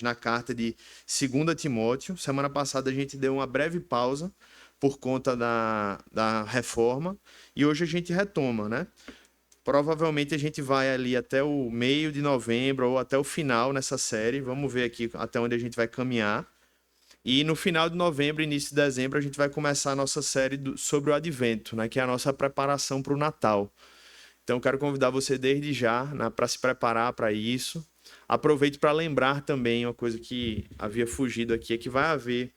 na carta de 2 Timóteo. Semana passada a gente deu uma breve pausa por conta da reforma e hoje a gente retoma, né? Provavelmente a gente vai ali até o meio de novembro ou até o final nessa série. Vamos ver aqui até onde a gente vai caminhar. E no final de novembro, início de dezembro, a gente vai começar a nossa série sobre o Advento, né? Que é a nossa preparação para o Natal. Então, quero convidar você desde já, né, para se preparar para isso. Aproveito para lembrar também uma coisa que havia fugido aqui, é que vai haver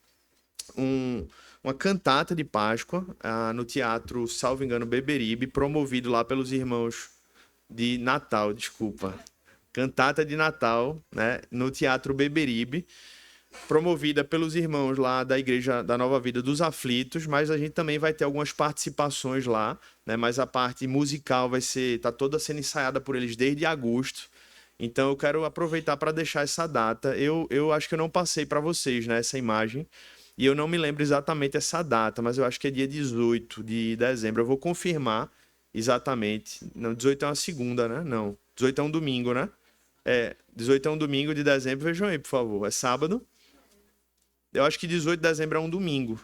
uma cantata de Páscoa no Teatro, salvo engano, Beberibe, promovido lá pelos irmãos de Natal, desculpa. Cantata de Natal, né, no Teatro Beberibe, promovida pelos irmãos lá da Igreja da Nova Vida dos Aflitos, mas a gente também vai ter algumas participações lá, né? Mas a parte musical tá toda sendo ensaiada por eles desde agosto. Então eu quero aproveitar para deixar essa data. Eu acho que eu não passei para vocês, né, essa imagem. E eu não me lembro exatamente essa data, mas eu acho que é dia 18 de dezembro. Eu vou confirmar exatamente. Não, 18 é uma segunda, né? Não. 18 é um domingo, né? 18 é um domingo de dezembro. Vejam aí, por favor. É sábado? Eu acho que 18 de dezembro é um domingo.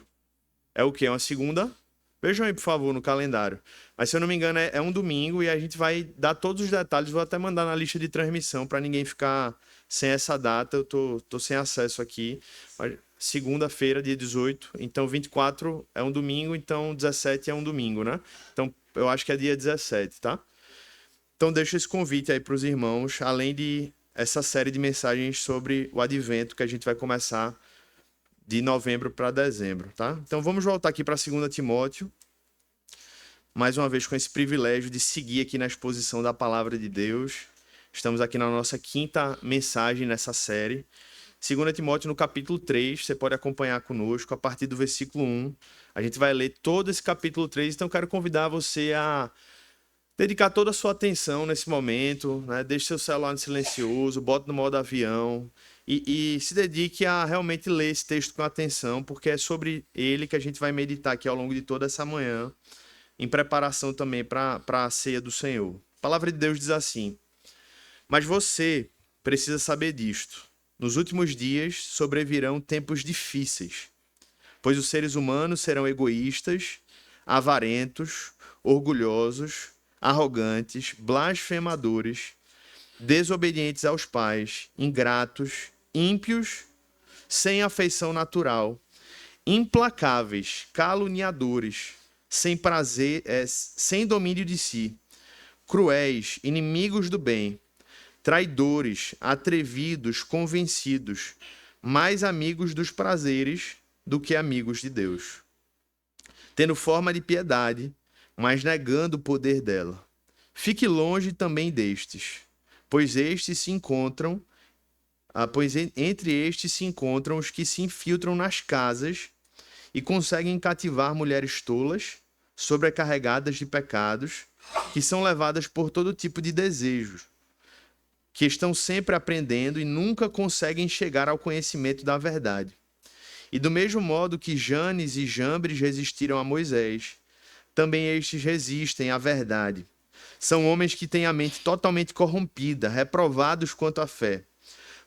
É o quê? É uma segunda? Vejam aí, por favor, no calendário. Mas se eu não me engano, é um domingo e a gente vai dar todos os detalhes. Vou até mandar na lista de transmissão para ninguém ficar sem essa data. Eu tô sem acesso aqui. Segunda-feira, dia 18. Então, 24 é um domingo. Então, 17 é um domingo, né? Então, eu acho que é dia 17, tá? Então, deixo esse convite aí para os irmãos, além de essa série de mensagens sobre o Advento que a gente vai começar de novembro para dezembro, tá? Então vamos voltar aqui para 2 Timóteo, mais uma vez com esse privilégio de seguir aqui na exposição da Palavra de Deus. Estamos aqui na nossa quinta mensagem nessa série. 2 Timóteo no capítulo 3, você pode acompanhar conosco a partir do versículo 1. A gente vai ler todo esse capítulo 3, então quero convidar você a dedicar toda a sua atenção nesse momento, né? Deixe seu celular no silencioso, bote no modo avião e se dedique a realmente ler esse texto com atenção, porque é sobre ele que a gente vai meditar aqui ao longo de toda essa manhã, em preparação também para a ceia do Senhor. A palavra de Deus diz assim: mas você precisa saber disto. Nos últimos dias sobrevirão tempos difíceis, pois os seres humanos serão egoístas, avarentos, orgulhosos, arrogantes, blasfemadores, desobedientes aos pais, ingratos, ímpios, sem afeição natural, implacáveis, caluniadores, sem prazer, sem domínio de si, cruéis, inimigos do bem, traidores, atrevidos, convencidos, mais amigos dos prazeres do que amigos de Deus, tendo forma de piedade, mas negando o poder dela. Fique longe também destes, pois entre estes se encontram os que se infiltram nas casas e conseguem cativar mulheres tolas, sobrecarregadas de pecados, que são levadas por todo tipo de desejos, que estão sempre aprendendo e nunca conseguem chegar ao conhecimento da verdade. E do mesmo modo que Janes e Jambres resistiram a Moisés, também estes resistem à verdade. São homens que têm a mente totalmente corrompida, reprovados quanto à fé.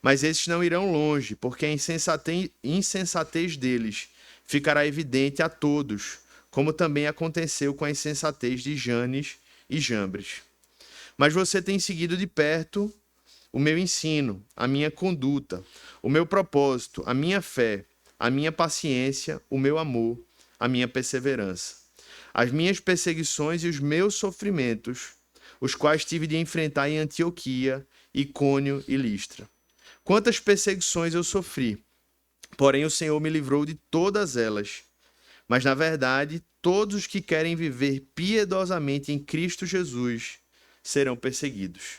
Mas esses não irão longe, porque a insensatez deles ficará evidente a todos, como também aconteceu com a insensatez de Janes e Jambres. Mas você tem seguido de perto o meu ensino, a minha conduta, o meu propósito, a minha fé, a minha paciência, o meu amor, a minha perseverança, as minhas perseguições e os meus sofrimentos, os quais tive de enfrentar em Antioquia, Icônio e Listra. Quantas perseguições eu sofri, porém o Senhor me livrou de todas elas. Mas, na verdade, todos os que querem viver piedosamente em Cristo Jesus serão perseguidos.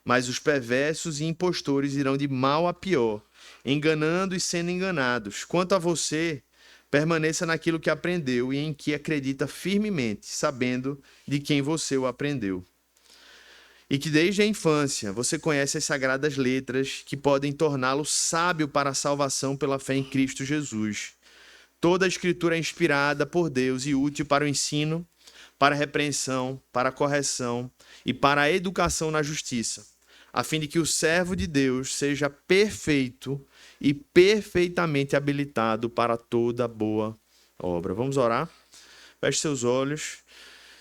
Mas os perversos e impostores irão de mal a pior, enganando e sendo enganados. Quanto a você, permaneça naquilo que aprendeu e em que acredita firmemente, sabendo de quem você o aprendeu. E que desde a infância você conhece as sagradas letras que podem torná-lo sábio para a salvação pela fé em Cristo Jesus. Toda a Escritura é inspirada por Deus e útil para o ensino, para a repreensão, para a correção e para a educação na justiça, a fim de que o servo de Deus seja perfeito e perfeitamente habilitado para toda boa obra. Vamos orar? Feche seus olhos.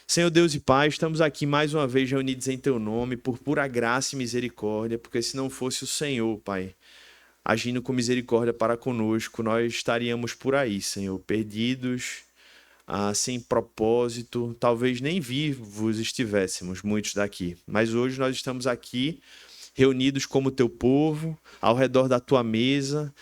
Senhor Deus e Pai, estamos aqui mais uma vez reunidos em Teu nome, por pura graça e misericórdia, porque se não fosse o Senhor, Pai, agindo com misericórdia para conosco, nós estaríamos por aí, Senhor, perdidos, sem propósito, talvez nem vivos estivéssemos, muitos daqui. Mas hoje nós estamos aqui, reunidos como Teu povo, ao redor da Tua mesa,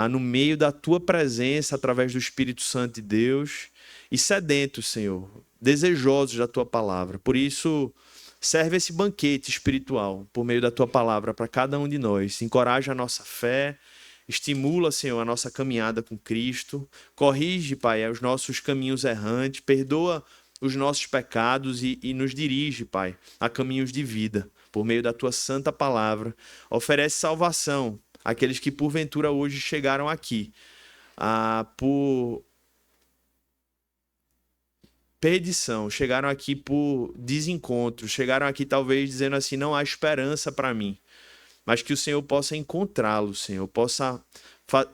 no meio da Tua presença, através do Espírito Santo de Deus, e sedentos, Senhor, desejosos da Tua palavra. Por isso, serve esse banquete espiritual por meio da Tua palavra para cada um de nós. Encoraja a nossa fé, estimula, Senhor, a nossa caminhada com Cristo. Corrige, Pai, os nossos caminhos errantes. Perdoa os nossos pecados e nos dirige, Pai, a caminhos de vida. Por meio da Tua santa palavra. Oferece salvação àqueles que porventura hoje chegaram aqui por perdição, chegaram aqui por desencontro, chegaram aqui talvez dizendo assim, não há esperança para mim, mas que o Senhor possa encontrá-lo, Senhor, possa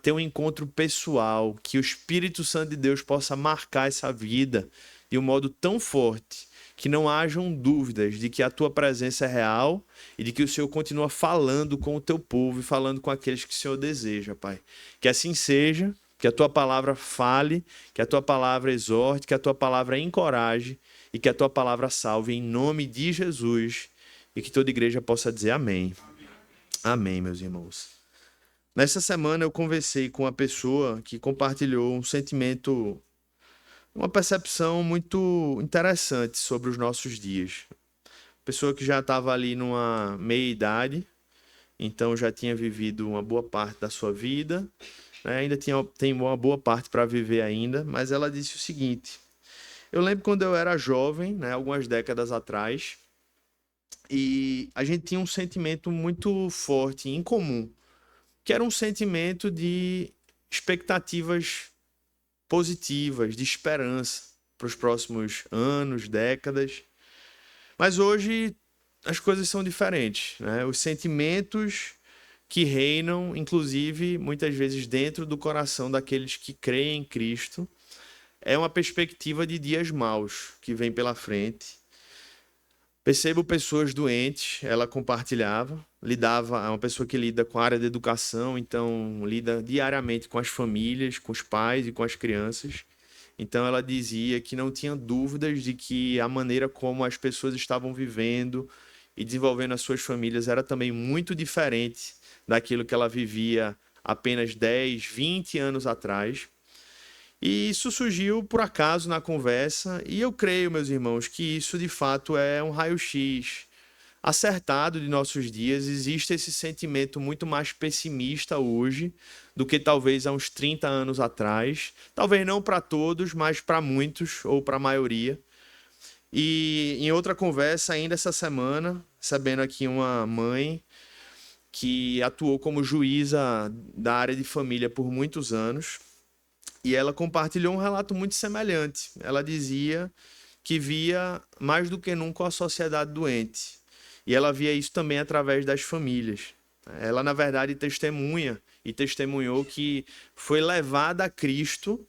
ter um encontro pessoal, que o Espírito Santo de Deus possa marcar essa vida de um modo tão forte, que não hajam dúvidas de que a Tua presença é real e de que o Senhor continua falando com o Teu povo e falando com aqueles que o Senhor deseja, Pai. Que assim seja. Que a Tua palavra fale, que a Tua palavra exorte, que a Tua palavra encoraje e que a Tua palavra salve em nome de Jesus e que toda igreja possa dizer amém. Amém, meus irmãos. Nessa semana eu conversei com uma pessoa que compartilhou um sentimento, uma percepção muito interessante sobre os nossos dias. Pessoa que já estava ali numa meia-idade, então já tinha vivido uma boa parte da sua vida, ainda tem uma boa parte para viver ainda, mas ela disse o seguinte: eu lembro quando eu era jovem, algumas décadas atrás, e a gente tinha um sentimento muito forte, em comum, que era um sentimento de expectativas positivas, de esperança para os próximos anos, décadas. Mas hoje as coisas são diferentes, Os sentimentos que reinam, inclusive, muitas vezes dentro do coração daqueles que creem em Cristo, é uma perspectiva de dias maus que vem pela frente. Percebo pessoas doentes, ela compartilhava, é uma pessoa que lida com a área da educação, então lida diariamente com as famílias, com os pais e com as crianças. Então ela dizia que não tinha dúvidas de que a maneira como as pessoas estavam vivendo e desenvolvendo as suas famílias era também muito diferente daquilo que ela vivia apenas 10, 20 anos atrás. E isso surgiu por acaso na conversa, e eu creio, meus irmãos, que isso de fato é um raio-x acertado de nossos dias. Existe esse sentimento muito mais pessimista hoje do que talvez há uns 30 anos atrás. Talvez não para todos, mas para muitos, ou para a maioria. E em outra conversa ainda essa semana, sabendo aqui uma mãe que atuou como juíza da área de família por muitos anos, e ela compartilhou um relato muito semelhante. Ela dizia que via mais do que nunca a sociedade doente, e ela via isso também através das famílias. Ela, na verdade, testemunhou que foi levada a Cristo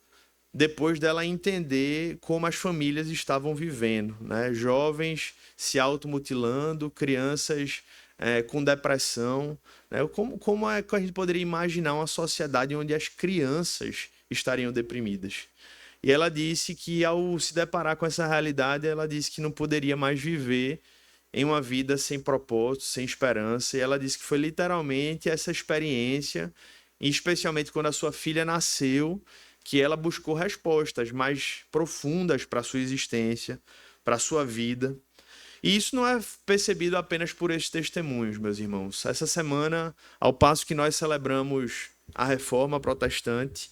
depois dela entender como as famílias estavam vivendo, Jovens se automutilando, crianças com depressão, Como é que a gente poderia imaginar uma sociedade onde as crianças estariam deprimidas? E ela disse que, ao se deparar com essa realidade, ela disse que não poderia mais viver em uma vida sem propósito, sem esperança. E ela disse que foi literalmente essa experiência, e especialmente quando a sua filha nasceu, que ela buscou respostas mais profundas para a sua existência, para a sua vida. E isso não é percebido apenas por esses testemunhos, meus irmãos. Essa semana, ao passo que nós celebramos a Reforma Protestante,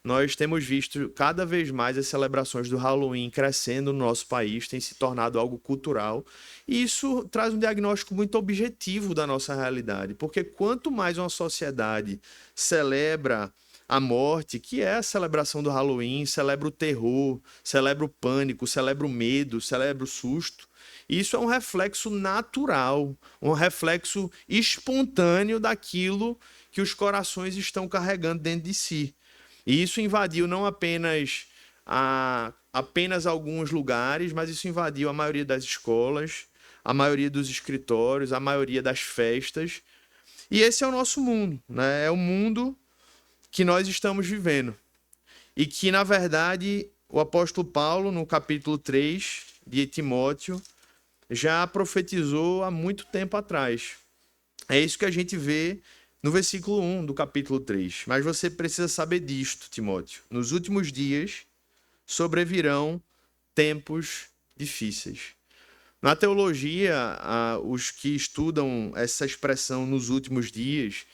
nós temos visto cada vez mais as celebrações do Halloween crescendo no nosso país, tem se tornado algo cultural. E isso traz um diagnóstico muito objetivo da nossa realidade, porque quanto mais uma sociedade celebra a morte, que é a celebração do Halloween, celebra o terror, celebra o pânico, celebra o medo, celebra o susto. Isso é um reflexo natural, um reflexo espontâneo daquilo que os corações estão carregando dentro de si. E isso invadiu não apenas alguns lugares, mas isso invadiu a maioria das escolas, a maioria dos escritórios, a maioria das festas. E esse é o nosso mundo, né? É o mundo que nós estamos vivendo. E que, na verdade, o apóstolo Paulo, no capítulo 3 de Timóteo, já profetizou há muito tempo atrás. É isso que a gente vê no versículo 1 do capítulo 3. Mas você precisa saber disto, Timóteo. Nos últimos dias sobrevirão tempos difíceis. Na teologia, os que estudam essa expressão nos últimos dias,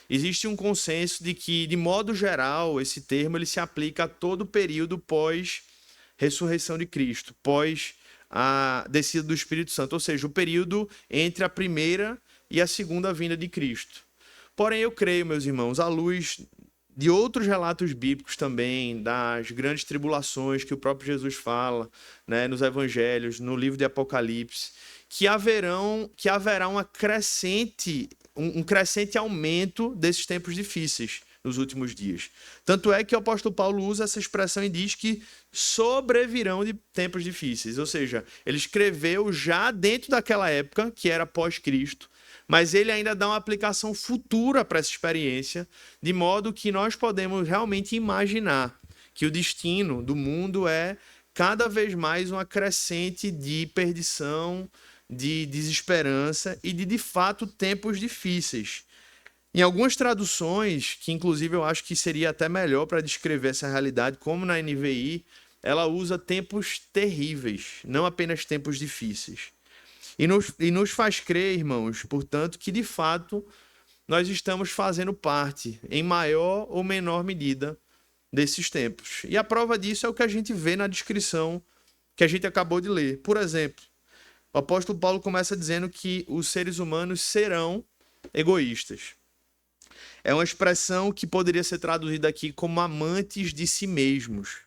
existe um consenso de que, de modo geral, esse termo ele se aplica a todo o período pós-ressurreição de Cristo, pós a descida do Espírito Santo, ou seja, o período entre a primeira e a segunda vinda de Cristo. Porém, eu creio, meus irmãos, à luz de outros relatos bíblicos também, das grandes tribulações que o próprio Jesus fala, né, nos evangelhos, no livro de Apocalipse, que haverá um crescente aumento desses tempos difíceis nos últimos dias. Tanto é que o apóstolo Paulo usa essa expressão e diz que sobrevirão de tempos difíceis, ou seja, ele escreveu já dentro daquela época, que era pós-Cristo, mas ele ainda dá uma aplicação futura para essa experiência, de modo que nós podemos realmente imaginar que o destino do mundo é cada vez mais uma crescente de perdição, de desesperança e de fato, tempos difíceis. Em algumas traduções, que inclusive eu acho que seria até melhor para descrever essa realidade, como na NVI, ela usa tempos terríveis, não apenas tempos difíceis. E nos faz crer, irmãos, portanto, que de fato nós estamos fazendo parte, em maior ou menor medida, desses tempos. E a prova disso é o que a gente vê na descrição que a gente acabou de ler. Por exemplo, o apóstolo Paulo começa dizendo que os seres humanos serão egoístas. É uma expressão que poderia ser traduzida aqui como amantes de si mesmos.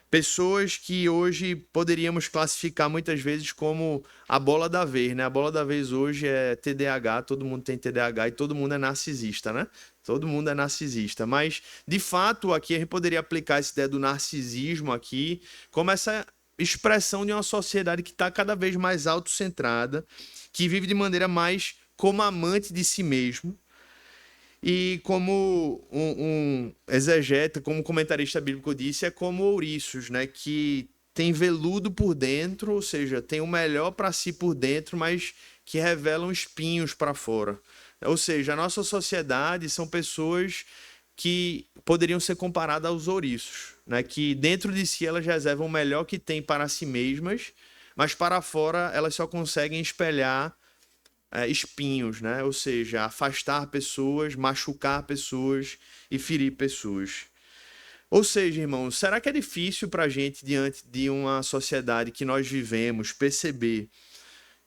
Pessoas que hoje poderíamos classificar muitas vezes como a bola da vez, né? A bola da vez hoje é TDAH, todo mundo tem TDAH e todo mundo é narcisista, né? Todo mundo é narcisista. Mas, de fato, aqui a gente poderia aplicar essa ideia do narcisismo aqui como essa expressão de uma sociedade que está cada vez mais autocentrada, que vive de maneira mais como amante de si mesmo. E como um exegeta, como comentarista bíblico disse, é como ouriços, né? Que tem veludo por dentro, ou seja, tem o melhor para si por dentro, mas que revelam espinhos para fora. Ou seja, a nossa sociedade são pessoas que poderiam ser comparadas aos ouriços, né? Que dentro de si elas reservam o melhor que tem para si mesmas, mas para fora elas só conseguem espelhar espinhos, né? Ou seja, afastar pessoas, machucar pessoas e ferir pessoas. Ou seja, irmãos, será que é difícil para a gente, diante de uma sociedade que nós vivemos, perceber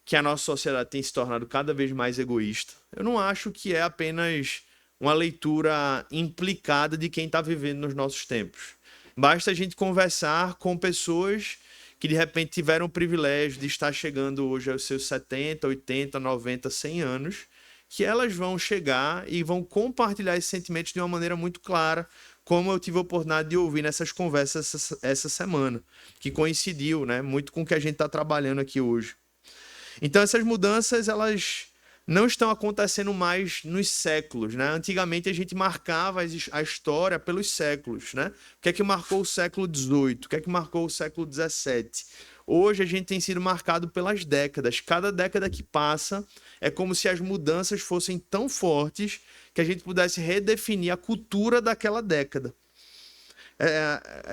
que a nossa sociedade tem se tornado cada vez mais egoísta? Eu não acho que é apenas uma leitura implicada de quem está vivendo nos nossos tempos. Basta a gente conversar com pessoas que de repente tiveram o privilégio de estar chegando hoje aos seus 70, 80, 90, 100 anos, que elas vão chegar e vão compartilhar esses sentimentos de uma maneira muito clara, como eu tive a oportunidade de ouvir nessas conversas essa semana, que coincidiu, né, muito com o que a gente está trabalhando aqui hoje. Então essas mudanças, elas não estão acontecendo mais nos séculos, né? Antigamente a gente marcava a história pelos séculos, né? O que é que marcou o século XVIII? O que é que marcou o século XVII? Hoje a gente tem sido marcado pelas décadas. Cada década que passa é como se as mudanças fossem tão fortes que a gente pudesse redefinir a cultura daquela década.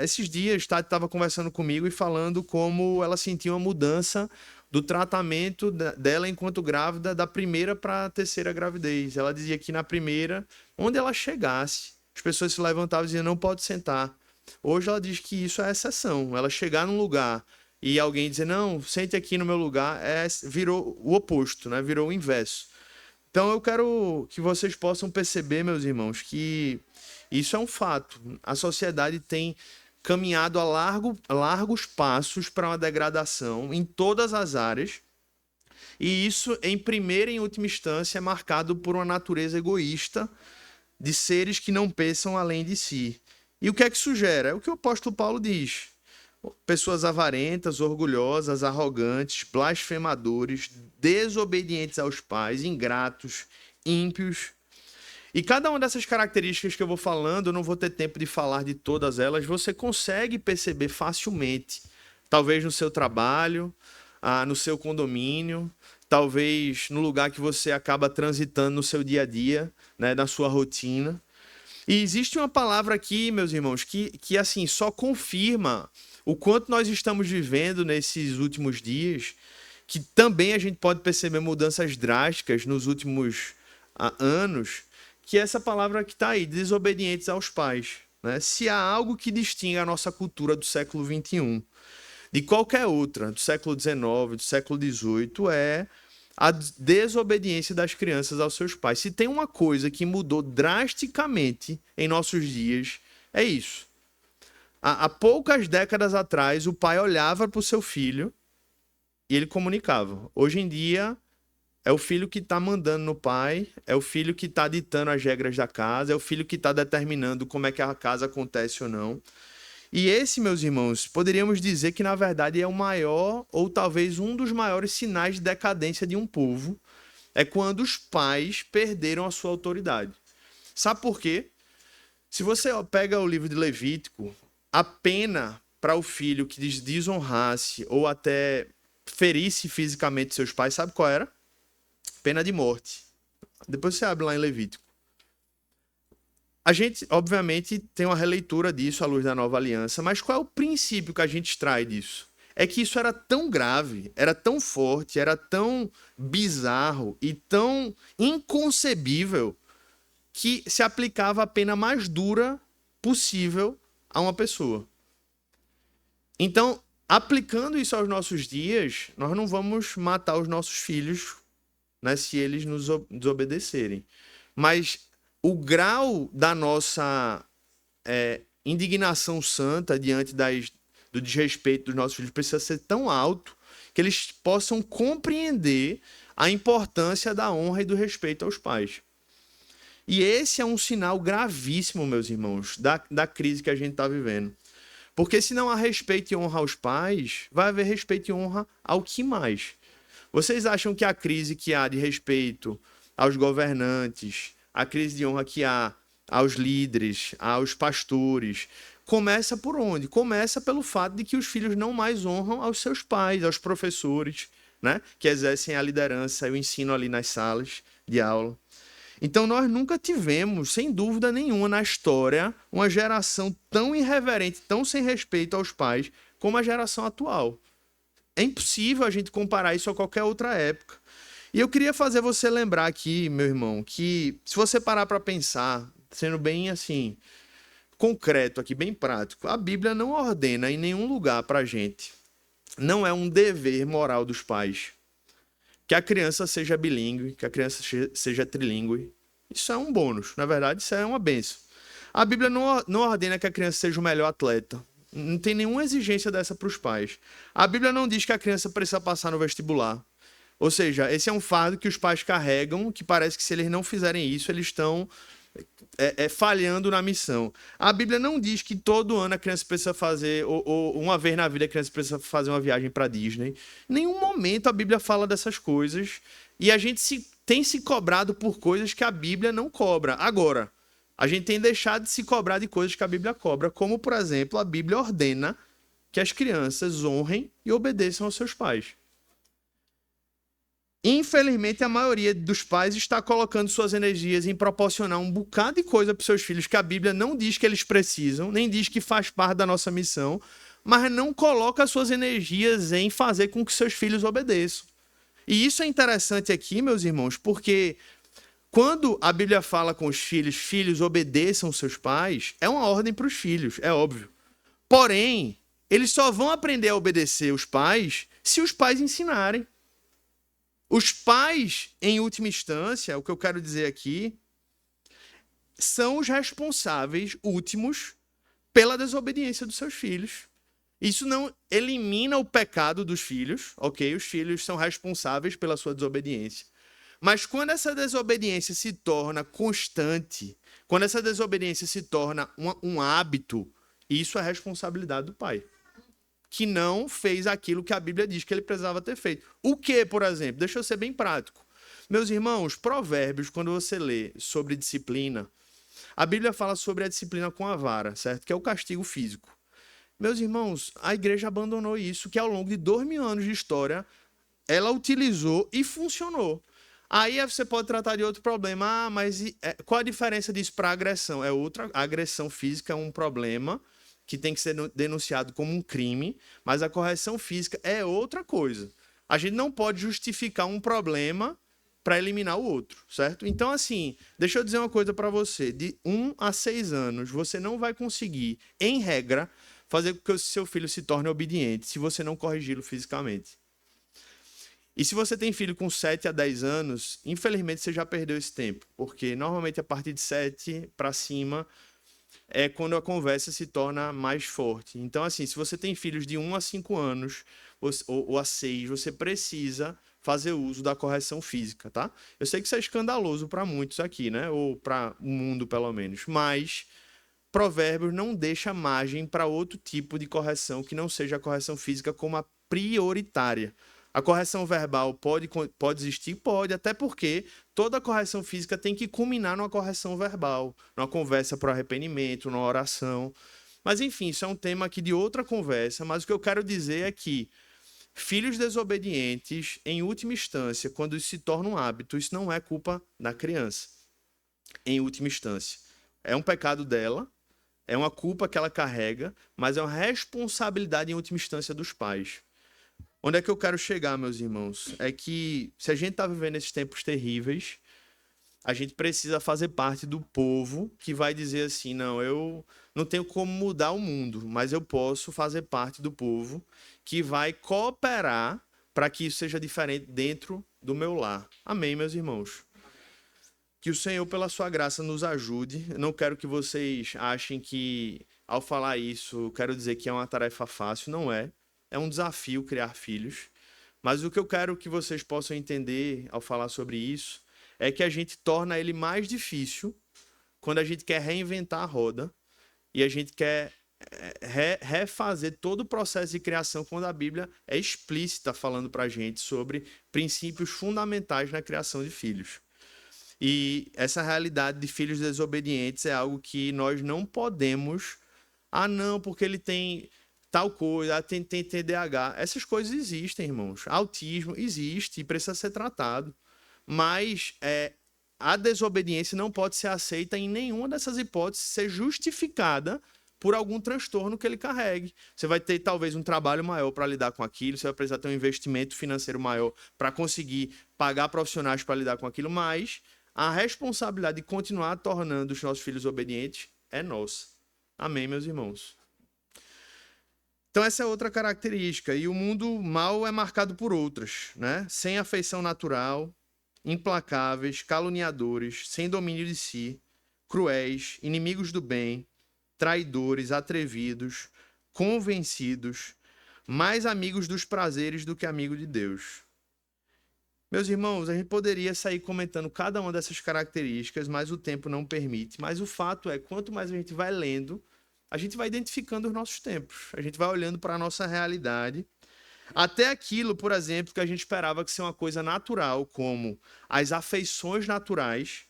Esses dias, Tati estava conversando comigo e falando como ela sentia uma mudança do tratamento dela enquanto grávida, da primeira para a terceira gravidez. Ela dizia que na primeira, onde ela chegasse, as pessoas se levantavam e diziam, não pode sentar. Hoje ela diz que isso é exceção. Ela chegar num lugar e alguém dizer, não, sente aqui no meu lugar, virou o oposto, né? Virou o inverso. Então eu quero que vocês possam perceber, meus irmãos, que isso é um fato. A sociedade tem caminhado a largos passos para uma degradação em todas as áreas. E isso, em primeira e em última instância, é marcado por uma natureza egoísta de seres que não pensam além de si. E o que é que sugere? É o que o apóstolo Paulo diz. Pessoas avarentas, orgulhosas, arrogantes, blasfemadores, desobedientes aos pais, ingratos, ímpios. E cada uma dessas características que eu vou falando, eu não vou ter tempo de falar de todas elas, você consegue perceber facilmente. Talvez no seu trabalho, no seu condomínio, talvez no lugar que você acaba transitando no seu dia a dia, né, na sua rotina. E existe uma palavra aqui, meus irmãos, que assim, só confirma o quanto nós estamos vivendo nesses últimos dias, que também a gente pode perceber mudanças drásticas nos últimos anos, que é essa palavra que está aí, desobedientes aos pais. Né? Se há algo que distingue a nossa cultura do século XXI de qualquer outra, do século XIX, do século XVIII, é a desobediência das crianças aos seus pais. Se tem uma coisa que mudou drasticamente em nossos dias, é isso. Há poucas décadas atrás, o pai olhava para o seu filho e ele comunicava. Hoje em dia, é o filho que está mandando no pai, é o filho que está ditando as regras da casa, é o filho que está determinando como é que a casa acontece ou não. E esse, meus irmãos, poderíamos dizer que, na verdade, é o maior, ou talvez um dos maiores sinais de decadência de um povo, é quando os pais perderam a sua autoridade. Sabe por quê? Se você pega o livro de Levítico, a pena para o filho que desonrasse ou até ferisse fisicamente seus pais, sabe qual era? Pena de morte. Depois você abre lá em Levítico. A gente, obviamente, tem uma releitura disso à luz da Nova Aliança, mas qual é o princípio que a gente extrai disso? É que isso era tão grave, era tão forte, era tão bizarro e tão inconcebível que se aplicava a pena mais dura possível a uma pessoa. Então, aplicando isso aos nossos dias, nós não vamos matar os nossos filhos, né, se eles nos desobedecerem. Mas o grau da nossa indignação santa diante do desrespeito dos nossos filhos precisa ser tão alto que eles possam compreender a importância da honra e do respeito aos pais. E esse é um sinal gravíssimo, meus irmãos, da crise que a gente está vivendo. Porque se não há respeito e honra aos pais, vai haver respeito e honra ao que mais? Vocês acham que a crise que há de respeito aos governantes, a crise de honra que há aos líderes, aos pastores, começa por onde? Começa pelo fato de que os filhos não mais honram aos seus pais, aos professores, né, que exercem a liderança e o ensino ali nas salas de aula. Então nós nunca tivemos, sem dúvida nenhuma, na história, uma geração tão irreverente, tão sem respeito aos pais, como a geração atual. É impossível a gente comparar isso a qualquer outra época. E eu queria fazer você lembrar aqui, meu irmão, que se você parar para pensar, sendo bem assim, concreto aqui, bem prático, a Bíblia não ordena em nenhum lugar para a gente, não é um dever moral dos pais, que a criança seja bilíngue, que a criança seja trilíngue. Isso é um bônus, na verdade, isso é uma bênção. A Bíblia não ordena que a criança seja o melhor atleta. Não tem nenhuma exigência dessa para os pais. A Bíblia não diz que a criança precisa passar no vestibular. Ou seja, esse é um fardo que os pais carregam, que parece que se eles não fizerem isso, eles estão falhando na missão. A Bíblia não diz que todo ano a criança precisa fazer, ou uma vez na vida a criança precisa fazer uma viagem para Disney. Em nenhum momento a Bíblia fala dessas coisas e a gente tem se cobrado por coisas que a Bíblia não cobra. Agora, a gente tem deixado de se cobrar de coisas que a Bíblia cobra, como, por exemplo, a Bíblia ordena que as crianças honrem e obedeçam aos seus pais. Infelizmente, a maioria dos pais está colocando suas energias em proporcionar um bocado de coisa para os seus filhos que a Bíblia não diz que eles precisam, nem diz que faz parte da nossa missão, mas não coloca suas energias em fazer com que seus filhos obedeçam. E isso é interessante aqui, meus irmãos, porque quando a Bíblia fala com os filhos, filhos obedeçam seus pais, é uma ordem para os filhos, é óbvio. Porém, eles só vão aprender a obedecer os pais se os pais ensinarem. Os pais, em última instância, o que eu quero dizer aqui, são os responsáveis últimos pela desobediência dos seus filhos. Isso não elimina o pecado dos filhos, ok? Os filhos são responsáveis pela sua desobediência. Mas quando essa desobediência se torna constante, quando essa desobediência se torna um hábito, isso é responsabilidade do pai, que não fez aquilo que a Bíblia diz que ele precisava ter feito. O que, por exemplo? Deixa eu ser bem prático. Meus irmãos, Provérbios, quando você lê sobre disciplina, a Bíblia fala sobre a disciplina com a vara, certo? Que é o castigo físico. Meus irmãos, a igreja abandonou isso, que ao longo de 2000 anos de história, ela utilizou e funcionou. Aí você pode tratar de outro problema. Ah, mas qual a diferença disso para agressão? É outra. A agressão física é um problema que tem que ser denunciado como um crime, mas a correção física é outra coisa. A gente não pode justificar um problema para eliminar o outro, certo? Então, assim, deixa eu dizer uma coisa para você. De 1 a 6 anos, você não vai conseguir, em regra, fazer com que o seu filho se torne obediente se você não corrigi-lo fisicamente. E se você tem filho com 7 a 10 anos, infelizmente você já perdeu esse tempo, porque normalmente a partir de 7 para cima é quando a conversa se torna mais forte. Então, assim, se você tem filhos de 1 a 5 anos ou a 6, você precisa fazer uso da correção física, tá? Eu sei que isso é escandaloso para muitos aqui, né? Ou para o mundo, pelo menos. Mas Provérbios não deixa margem para outro tipo de correção que não seja a correção física como a prioritária. A correção verbal pode existir? Pode, até porque toda correção física tem que culminar numa correção verbal, numa conversa para o arrependimento, numa oração. Mas, enfim, isso é um tema aqui de outra conversa, mas o que eu quero dizer é que filhos desobedientes, em última instância, quando isso se torna um hábito, isso não é culpa da criança, em última instância. É um pecado dela, é uma culpa que ela carrega, mas é uma responsabilidade, em última instância, dos pais. Onde é que eu quero chegar, meus irmãos? É que se a gente está vivendo esses tempos terríveis, a gente precisa fazer parte do povo que vai dizer assim, não, eu não tenho como mudar o mundo, mas eu posso fazer parte do povo que vai cooperar para que isso seja diferente dentro do meu lar. Amém, meus irmãos? Que o Senhor, pela sua graça, nos ajude. Eu não quero que vocês achem que, ao falar isso, eu quero dizer que é uma tarefa fácil. Não é. É um desafio criar filhos. Mas o que eu quero que vocês possam entender ao falar sobre isso é que a gente torna ele mais difícil quando a gente quer reinventar a roda e a gente quer refazer todo o processo de criação quando a Bíblia é explícita falando para a gente sobre princípios fundamentais na criação de filhos. E essa realidade de filhos desobedientes é algo que nós não podemos. Ah, não, porque ele tem tal coisa, tem TDAH. Essas coisas existem, irmãos. Autismo existe e precisa ser tratado. Mas a desobediência não pode ser aceita em nenhuma dessas hipóteses, ser justificada por algum transtorno que ele carregue. Você vai ter talvez um trabalho maior para lidar com aquilo, você vai precisar ter um investimento financeiro maior para conseguir pagar profissionais para lidar com aquilo, mas a responsabilidade de continuar tornando os nossos filhos obedientes é nossa. Amém, meus irmãos? Então essa é outra característica. E o mundo mal é marcado por outras, né? Sem afeição natural, implacáveis, caluniadores, sem domínio de si, cruéis, inimigos do bem, traidores, atrevidos, convencidos, mais amigos dos prazeres do que amigos de Deus. Meus irmãos, a gente poderia sair comentando cada uma dessas características, mas o tempo não permite. Mas o fato é, quanto mais a gente vai lendo, a gente vai identificando os nossos tempos. A gente vai olhando para a nossa realidade. Até aquilo, por exemplo, que a gente esperava que seja uma coisa natural, como as afeições naturais,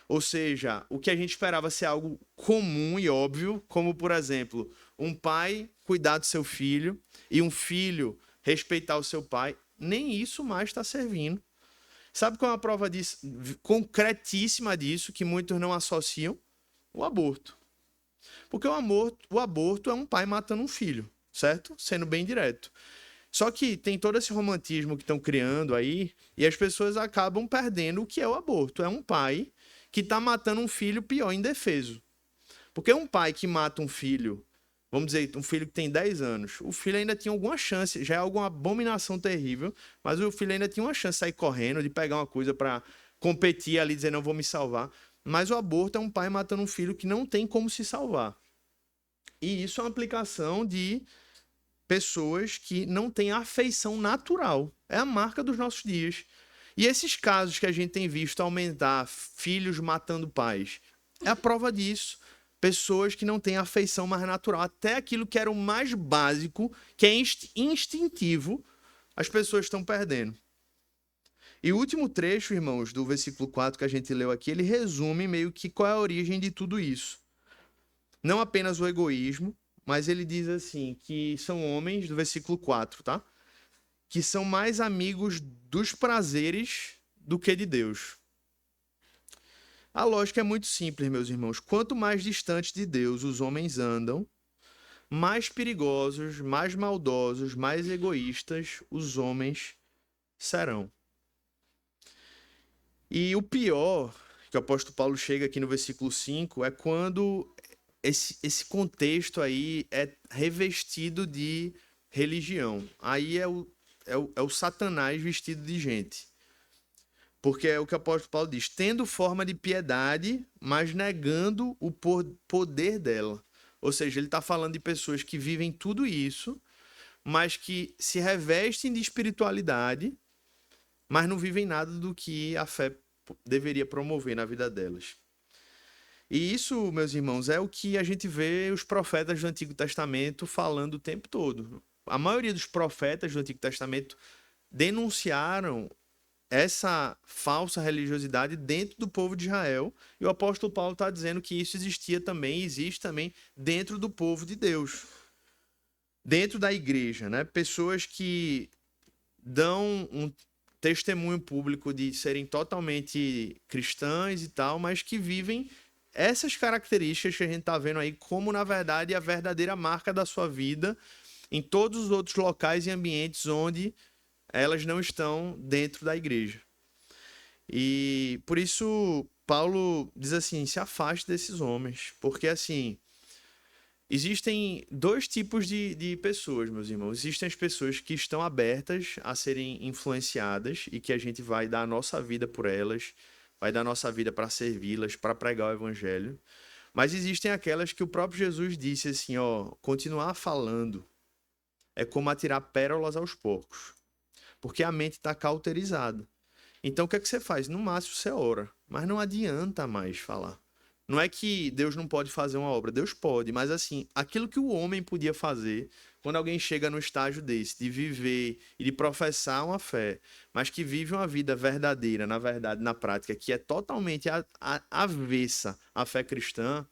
ou seja, o que a gente esperava ser algo comum e óbvio, como, por exemplo, um pai cuidar do seu filho e um filho respeitar o seu pai, nem isso mais está servindo. Sabe qual é uma prova disso, concretíssima disso, que muitos não associam? O aborto. Porque o aborto é um pai matando um filho, certo? Sendo bem direto. Só que tem todo esse romantismo que estão criando aí e as pessoas acabam perdendo o que é o aborto. É um pai que está matando um filho pior, indefeso. Porque um pai que mata um filho vamos dizer, um filho que tem 10 anos, o filho ainda tinha alguma chance, já é alguma abominação terrível, mas o filho ainda tinha uma chance de sair correndo, de pegar uma coisa para competir ali, dizer, não, vou me salvar. Mas o aborto é um pai matando um filho que não tem como se salvar. E isso é uma aplicação de pessoas que não têm afeição natural. É a marca dos nossos dias. E esses casos que a gente tem visto aumentar, filhos matando pais, é a prova disso. Pessoas que não têm afeição mais natural. Até aquilo que era o mais básico, que é instintivo, as pessoas estão perdendo. E o último trecho, irmãos, do versículo 4 que a gente leu aqui, ele resume meio que qual é a origem de tudo isso. Não apenas o egoísmo, mas ele diz assim, que são homens, do versículo 4, tá? Que são mais amigos dos prazeres do que de Deus. A lógica é muito simples, meus irmãos. Quanto mais distante de Deus os homens andam, mais perigosos, mais maldosos, mais egoístas os homens serão. E o pior, que o apóstolo Paulo chega aqui no versículo 5, é quando esse contexto aí é revestido de religião. Aí é o Satanás vestido de gente. Porque é o que o apóstolo Paulo diz, tendo forma de piedade, mas negando o poder dela. Ou seja, ele está falando de pessoas que vivem tudo isso, mas que se revestem de espiritualidade, mas não vivem nada do que a fé deveria promover na vida delas. E isso, meus irmãos, é o que a gente vê os profetas do Antigo Testamento falando o tempo todo. A maioria dos profetas do Antigo Testamento denunciaram essa falsa religiosidade dentro do povo de Israel. E o apóstolo Paulo está dizendo que isso existia também, existe também dentro do povo de Deus. Dentro da igreja, né? Pessoas que dão um testemunho público de serem totalmente cristãs e tal, mas que vivem essas características que a gente está vendo aí como, na verdade, a verdadeira marca da sua vida em todos os outros locais e ambientes onde elas não estão dentro da igreja. E por isso Paulo diz assim, se afaste desses homens, porque assim, existem dois tipos de pessoas, meus irmãos. Existem as pessoas que estão abertas a serem influenciadas e que a gente vai dar a nossa vida por elas, vai dar a nossa vida para servi-las, para pregar o evangelho. Mas existem aquelas que o próprio Jesus disse assim, ó, continuar falando é como atirar pérolas aos porcos, porque a mente está cauterizada. Então o que é que você faz? No máximo você ora, mas não adianta mais falar. Não é que Deus não pode fazer uma obra, Deus pode, mas assim, aquilo que o homem podia fazer, quando alguém chega no estágio desse, de viver e de professar uma fé, mas que vive uma vida verdadeira, na verdade, na prática, que é totalmente avessa à fé cristã,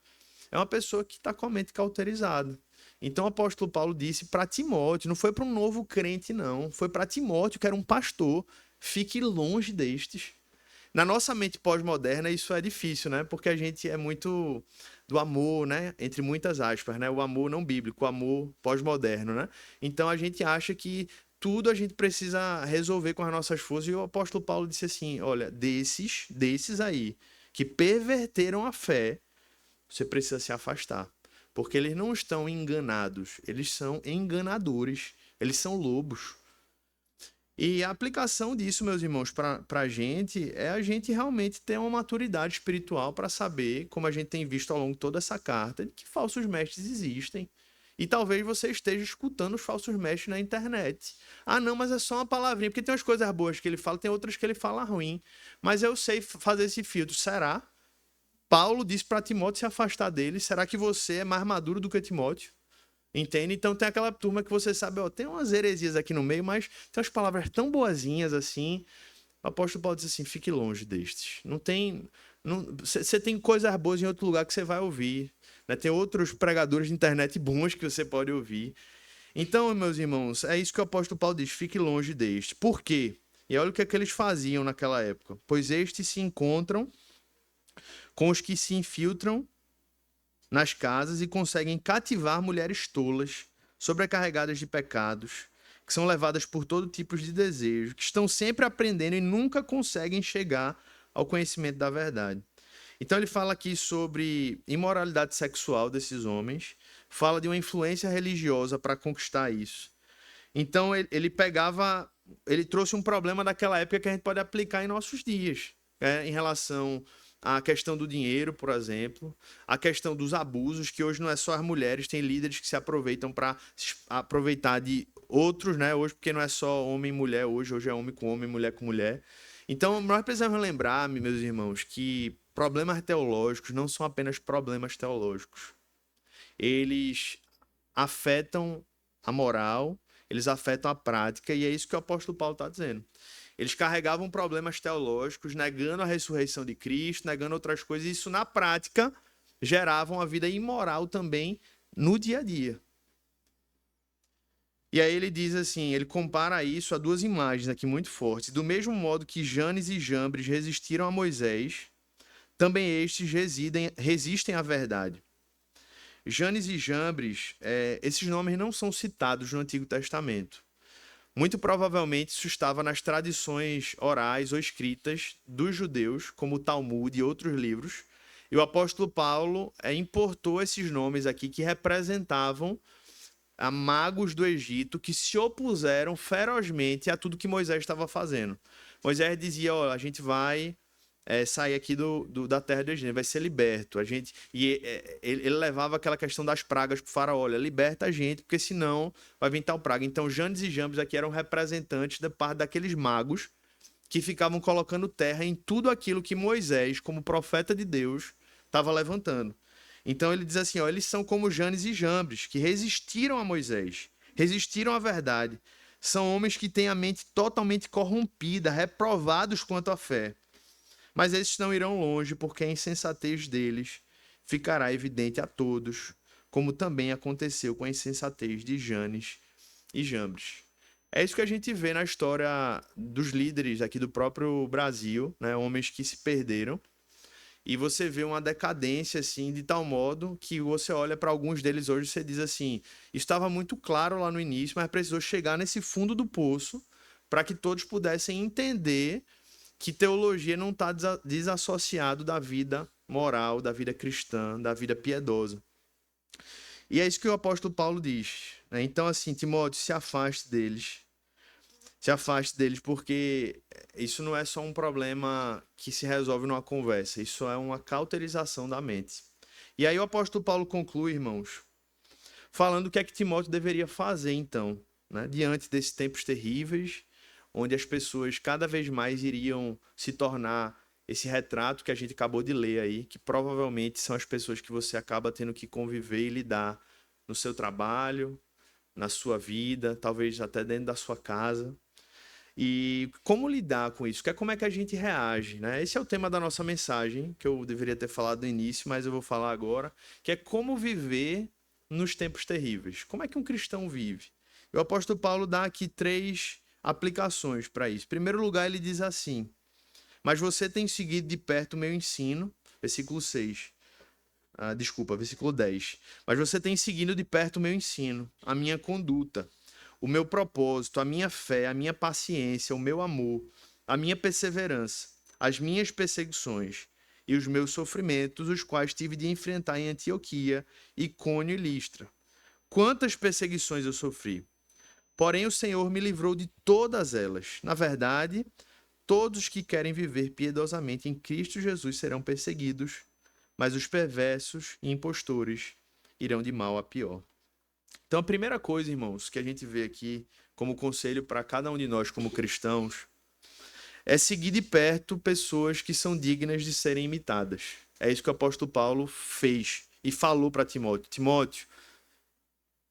é uma pessoa que está com a mente cauterizada. Então o apóstolo Paulo disse para Timóteo, não foi para um novo crente, não, foi para Timóteo, que era um pastor, fique longe destes. Na nossa mente pós-moderna, isso é difícil, né? Porque a gente é muito do amor, né? Entre muitas aspas, né? O amor não bíblico, o amor pós-moderno, né? Então a gente acha que tudo a gente precisa resolver com as nossas forças. E o apóstolo Paulo disse assim: olha, desses aí que perverteram a fé, você precisa se afastar. Porque eles não estão enganados, eles são enganadores, eles são lobos. E a aplicação disso, meus irmãos, para a gente, é a gente realmente ter uma maturidade espiritual para saber, como a gente tem visto ao longo de toda essa carta, de que falsos mestres existem. E talvez você esteja escutando os falsos mestres na internet. Ah, não, mas é só uma palavrinha, porque tem umas coisas boas que ele fala, tem outras que ele fala ruim. Mas eu sei fazer esse filtro. Será? Paulo disse para Timóteo se afastar dele. Será que você é mais maduro do que Timóteo? Entende? Então tem aquela turma que você sabe, ó, tem umas heresias aqui no meio, mas tem umas palavras tão boazinhas assim. O apóstolo Paulo diz assim, fique longe destes. Não tem... Você tem coisas boas em outro lugar que você vai ouvir. Né? Tem outros pregadores de internet bons que você pode ouvir. Então, meus irmãos, é isso que o apóstolo Paulo diz, fique longe destes. Por quê? E olha o que é que eles faziam naquela época. Pois estes se encontram com os que se infiltram nas casas e conseguem cativar mulheres tolas, sobrecarregadas de pecados, que são levadas por todo tipo de desejo, que estão sempre aprendendo e nunca conseguem chegar ao conhecimento da verdade. Então ele fala aqui sobre imoralidade sexual desses homens, fala de uma influência religiosa para conquistar isso. Então ele trouxe um problema daquela época que a gente pode aplicar em nossos dias, em relação à questão do dinheiro, por exemplo, a questão dos abusos, que hoje não é só as mulheres, tem líderes que se aproveitam para aproveitar de outros, né? Hoje, porque não é só homem e mulher, hoje é homem com homem, mulher com mulher. Então, nós precisamos lembrar, meus irmãos, que problemas teológicos não são apenas problemas teológicos. Eles afetam a moral, eles afetam a prática, e é isso que o apóstolo Paulo está dizendo. Eles carregavam problemas teológicos, negando a ressurreição de Cristo, negando outras coisas, e isso na prática gerava uma vida imoral também no dia a dia. E aí ele diz assim, ele compara isso a duas imagens aqui muito fortes. Do mesmo modo que Janes e Jambres resistiram a Moisés, também estes resistem à verdade. Janes e Jambres, esses nomes não são citados no Antigo Testamento. Muito provavelmente isso estava nas tradições orais ou escritas dos judeus, como o Talmud e outros livros, e o apóstolo Paulo importou esses nomes aqui que representavam a magos do Egito que se opuseram ferozmente a tudo que Moisés estava fazendo. Moisés dizia, ó, a gente vai sair aqui da terra do Egito, vai ser liberto. Ele levava aquela questão das pragas para o faraó, olha, liberta a gente, porque senão vai vir tal praga. Então, Janes e Jambres aqui eram representantes da parte daqueles magos que ficavam colocando terra em tudo aquilo que Moisés, como profeta de Deus, estava levantando. Então ele diz assim, ó, eles são como Janes e Jambres, que resistiram a Moisés, resistiram à verdade. São homens que têm a mente totalmente corrompida, reprovados quanto à fé. Mas esses não irão longe, porque a insensatez deles ficará evidente a todos, como também aconteceu com a insensatez de Janes e Jambres. É isso que a gente vê na história dos líderes aqui do próprio Brasil, né? Homens que se perderam. E você vê uma decadência, assim, de tal modo que você olha para alguns deles hoje e você diz assim, estava muito claro lá no início, mas precisou chegar nesse fundo do poço para que todos pudessem entender que teologia não está desassociado da vida moral, da vida cristã, da vida piedosa. E é isso que o apóstolo Paulo diz, né? Então, assim, Timóteo, se afaste deles. Se afaste deles, porque isso não é só um problema que se resolve numa conversa, isso é uma cauterização da mente. E aí o apóstolo Paulo conclui, irmãos, falando o que é que Timóteo deveria fazer, então, né? Diante desses tempos terríveis, onde as pessoas cada vez mais iriam se tornar esse retrato que a gente acabou de ler aí, que provavelmente são as pessoas que você acaba tendo que conviver e lidar no seu trabalho, na sua vida, talvez até dentro da sua casa. E como lidar com isso? Como é que a gente reage, né? Esse é o tema da nossa mensagem, que eu deveria ter falado no início, mas eu vou falar agora, que é como viver nos tempos terríveis. Como é que um cristão vive? E o apóstolo Paulo dá aqui 3 aplicações para isso. Em primeiro lugar, ele diz assim, mas você tem seguido de perto o meu ensino, versículo 6. Versículo 10. Mas você tem seguido de perto o meu ensino, a minha conduta, o meu propósito, a minha fé, a minha paciência, o meu amor, a minha perseverança, as minhas perseguições e os meus sofrimentos, os quais tive de enfrentar em Antioquia, Icônio e Listra. Quantas perseguições eu sofri! Porém, o Senhor me livrou de todas elas. Na verdade, todos que querem viver piedosamente em Cristo Jesus serão perseguidos, mas os perversos e impostores irão de mal a pior. Então, a primeira coisa, irmãos, que a gente vê aqui como conselho para cada um de nós como cristãos é seguir de perto pessoas que são dignas de serem imitadas. É isso que o apóstolo Paulo fez e falou para Timóteo. Timóteo,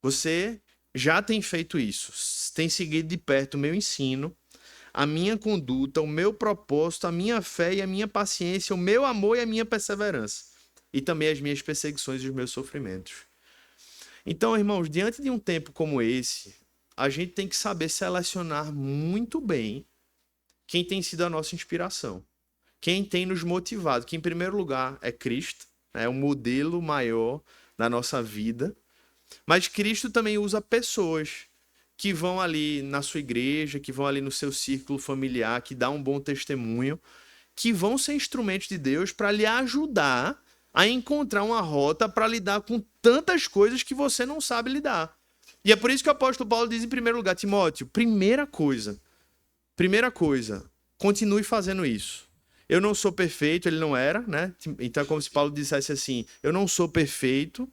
você já tem feito isso, tem seguido de perto o meu ensino, a minha conduta, o meu propósito, a minha fé e a minha paciência, o meu amor e a minha perseverança, e também as minhas perseguições e os meus sofrimentos. Então, irmãos, diante de um tempo como esse, a gente tem que saber selecionar muito bem quem tem sido a nossa inspiração, quem tem nos motivado, que em primeiro lugar é Cristo, é o modelo maior da nossa vida, mas Cristo também usa pessoas que vão ali na sua igreja, que vão ali no seu círculo familiar, que dá um bom testemunho, que vão ser instrumentos de Deus para lhe ajudar a encontrar uma rota para lidar com tantas coisas que você não sabe lidar. E é por isso que o apóstolo Paulo diz em primeiro lugar, Timóteo, primeira coisa, continue fazendo isso. Eu não sou perfeito, ele não era, né? Então é como se Paulo dissesse assim, eu não sou perfeito,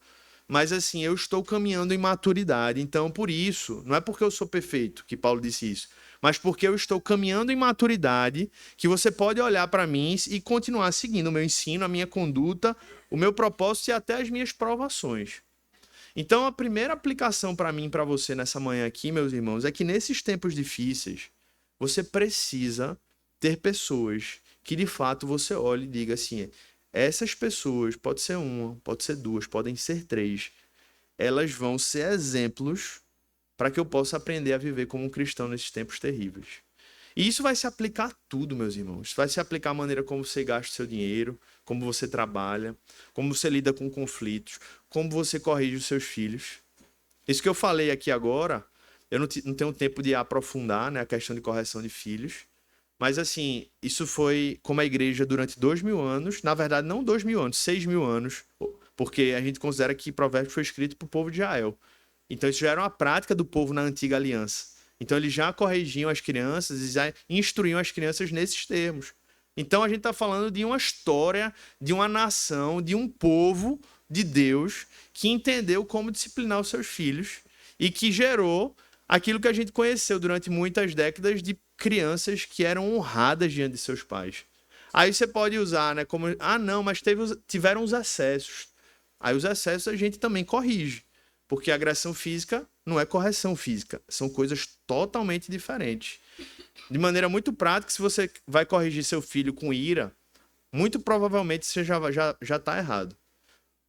mas assim, eu estou caminhando em maturidade. Então, por isso, não é porque eu sou perfeito que Paulo disse isso, mas porque eu estou caminhando em maturidade, que você pode olhar para mim e continuar seguindo o meu ensino, a minha conduta, o meu propósito e até as minhas provações. Então, a primeira aplicação para mim e para você nessa manhã aqui, meus irmãos, é que nesses tempos difíceis, você precisa ter pessoas que de fato você olhe e diga assim, essas pessoas, pode ser uma, pode ser duas, podem ser três, elas vão ser exemplos para que eu possa aprender a viver como um cristão nesses tempos terríveis. E isso vai se aplicar a tudo, meus irmãos. Isso vai se aplicar à maneira como você gasta o seu dinheiro, como você trabalha, como você lida com conflitos, como você corrige os seus filhos. Isso que eu falei aqui agora, eu não tenho tempo de aprofundar, né, a questão de correção de filhos, mas assim, isso foi como a igreja durante 2000 anos, na verdade não 2000 anos, 6000 anos, porque a gente considera que Provérbios foi escrito para o povo de Israel. Então isso já era uma prática do povo na antiga aliança. Então eles já corrigiam as crianças e já instruíam as crianças nesses termos. Então a gente está falando de uma história, de uma nação, de um povo de Deus que entendeu como disciplinar os seus filhos e que gerou aquilo que a gente conheceu durante muitas décadas de crianças que eram honradas diante de seus pais. Aí você pode usar, né, como, não, mas tiveram os excessos. Aí os excessos a gente também corrige, porque agressão física não é correção física, são coisas totalmente diferentes. De maneira muito prática, se você vai corrigir seu filho com ira, muito provavelmente você já está errado.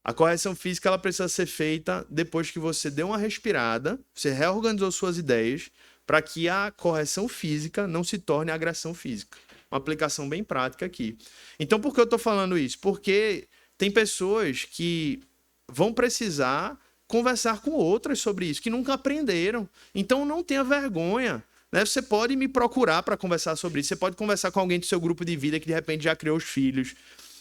A correção física ela precisa ser feita depois que você deu uma respirada, você reorganizou suas ideias, para que a correção física não se torne agressão física. Uma aplicação bem prática aqui. Então, por que eu estou falando isso? Porque tem pessoas que vão precisar conversar com outras sobre isso, que nunca aprenderam. Então, não tenha vergonha. Né? Você pode me procurar para conversar sobre isso. Você pode conversar com alguém do seu grupo de vida que, de repente, já criou os filhos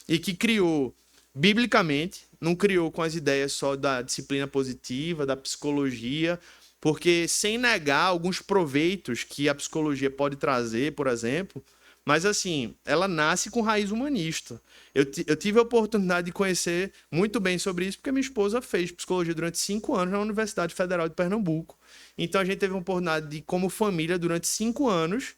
e que criou biblicamente, não criou com as ideias só da disciplina positiva, da psicologia, porque sem negar alguns proveitos que a psicologia pode trazer, por exemplo, mas assim, ela nasce com raiz humanista. Eu tive a oportunidade de conhecer muito bem sobre isso, porque minha esposa fez psicologia durante 5 anos na Universidade Federal de Pernambuco. Então a gente teve a oportunidade de, como família, durante 5 anos,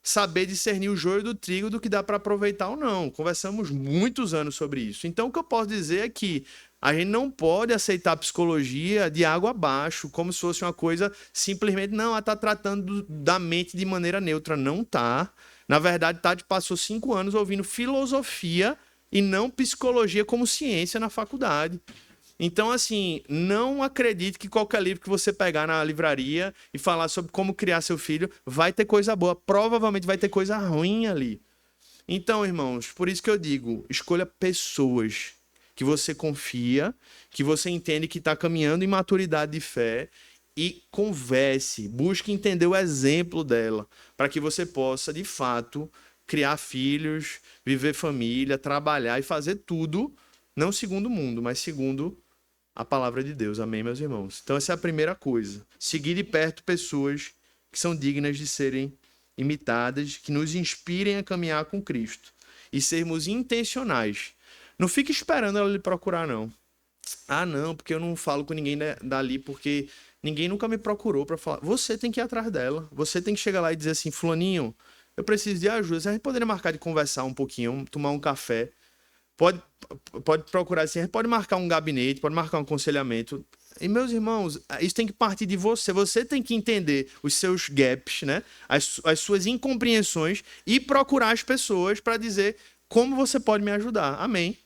saber discernir o joio do trigo do que dá para aproveitar ou não. Conversamos muitos anos sobre isso. Então o que eu posso dizer é que a gente não pode aceitar a psicologia de água abaixo, como se fosse uma coisa simplesmente, não, ela está tratando da mente de maneira neutra. Não tá. Na verdade, Tati passou 5 anos ouvindo filosofia e não psicologia como ciência na faculdade. Então, assim, não acredite que qualquer livro que você pegar na livraria e falar sobre como criar seu filho, vai ter coisa boa. Provavelmente vai ter coisa ruim ali. Então, irmãos, por isso que eu digo, escolha pessoas que você confia, que você entende que está caminhando em maturidade de fé e converse, busque entender o exemplo dela, para que você possa, de fato, criar filhos, viver família, trabalhar e fazer tudo, não segundo o mundo, mas segundo a palavra de Deus. Amém, meus irmãos? Então essa é a primeira coisa. Seguir de perto pessoas que são dignas de serem imitadas, que nos inspirem a caminhar com Cristo e sermos intencionais. Não fique esperando ela lhe procurar, não. Não, porque eu não falo com ninguém dali, porque ninguém nunca me procurou para falar. Você tem que ir atrás dela. Você tem que chegar lá e dizer assim, fulaninho, eu preciso de ajuda. A gente poderia marcar de conversar um pouquinho, tomar um café. Pode procurar assim, pode marcar um gabinete, pode marcar um aconselhamento. E, meus irmãos, isso tem que partir de você. Você tem que entender os seus gaps, né? As suas incompreensões e procurar as pessoas para dizer como você pode me ajudar. Amém?